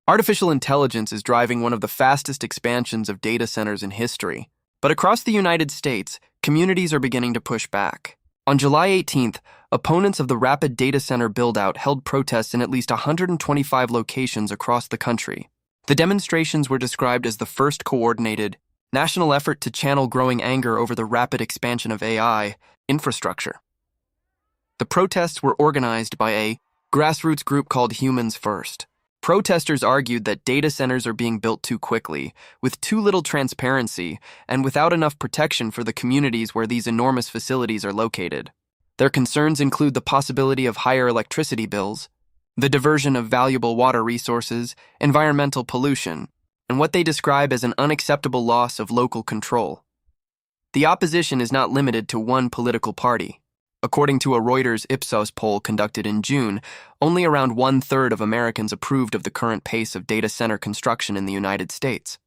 Artificial intelligence is driving one of the fastest expansions of data centers in history. But across the United States, communities are beginning to push back. On July 18th, opponents of the rapid data center build-out held protests in at least 125 locations across the country. The demonstrations were described as the first coordinated, national effort to channel growing anger over the rapid expansion of AI infrastructure. The protests were organized by a grassroots group called Humans First. Protesters argued that data centers are being built too quickly, with too little transparency, and without enough protection for the communities where these enormous facilities are located. Their concerns include the possibility of higher electricity bills, the diversion of valuable water resources, environmental pollution, and what they describe as an unacceptable loss of local control. The opposition is not limited to one political party. According to a Reuters Ipsos poll conducted in June, only around 1/3 of Americans approved of the current pace of data center construction in the United States.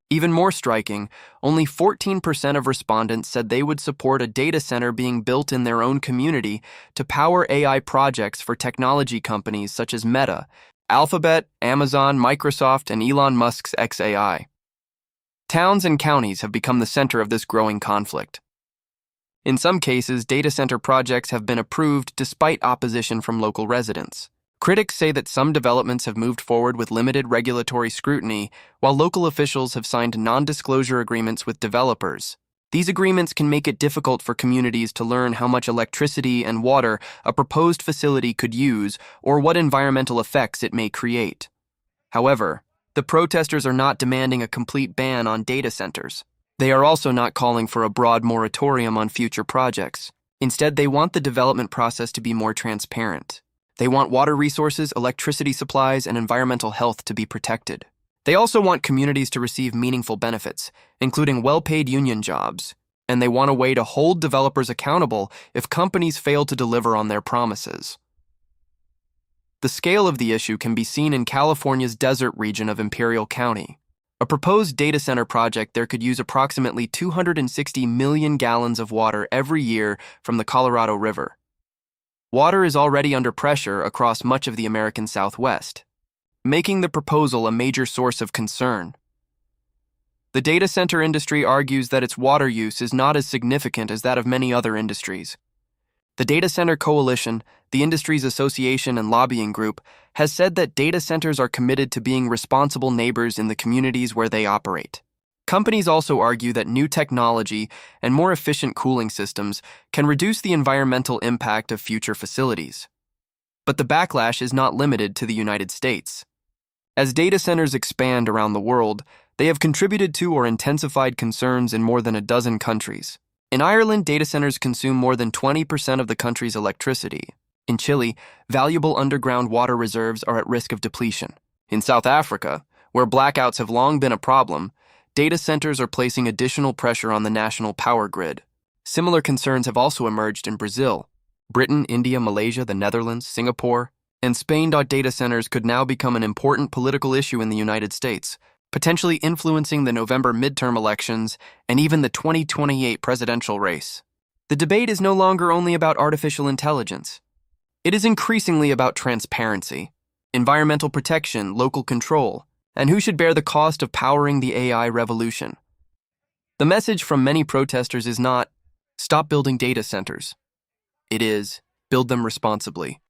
Even more striking, only 14% of respondents said they would support a data center being built in their own community to power AI projects for technology companies such as Meta, Alphabet, Amazon, Microsoft, and Elon Musk's xAI. Towns and counties have become the center of this growing conflict. In some cases, data center projects have been approved despite opposition from local residents. Critics say that some developments have moved forward with limited regulatory scrutiny, while local officials have signed non-disclosure agreements with developers. These agreements can make it difficult for communities to learn how much electricity and water a proposed facility could use or what environmental effects it may create. However, the protesters are not demanding a complete ban on data centers. They are also not calling for a broad moratorium on future projects. Instead, they want the development process to be more transparent. They want water resources, electricity supplies, and environmental health to be protected. They also want communities to receive meaningful benefits, including well-paid union jobs, and they want a way to hold developers accountable if companies fail to deliver on their promises. The scale of the issue can be seen in California's desert region of Imperial County. A proposed data center project there could use approximately 260 million gallons of water every year from the Colorado River. Water is already under pressure across much of the American Southwest, making the proposal a major source of concern. The data center industry argues that its water use is not as significant as that of many other industries. The Data Center Coalition, the industry's association and lobbying group, has said that data centers are committed to being responsible neighbors in the communities where they operate. Companies also argue that new technology and more efficient cooling systems can reduce the environmental impact of future facilities. But the backlash is not limited to the United States. As data centers expand around the world, they have contributed to or intensified concerns in more than a dozen countries. In Ireland, data centers consume more than 20% of the country's electricity. In Chile, valuable underground water reserves are at risk of depletion. In South Africa, where blackouts have long been a problem, data centers are placing additional pressure on the national power grid. Similar concerns have also emerged in Brazil. Britain, India, Malaysia, the Netherlands, Singapore, and Spain. Data centers could now become an important political issue in the United States, potentially influencing the November midterm elections and even the 2028 presidential race. The debate is no longer only about artificial intelligence. It is increasingly about transparency, environmental protection, local control, and who should bear the cost of powering the AI revolution. The message from many protesters is not, stop building data centers. It is, build them responsibly.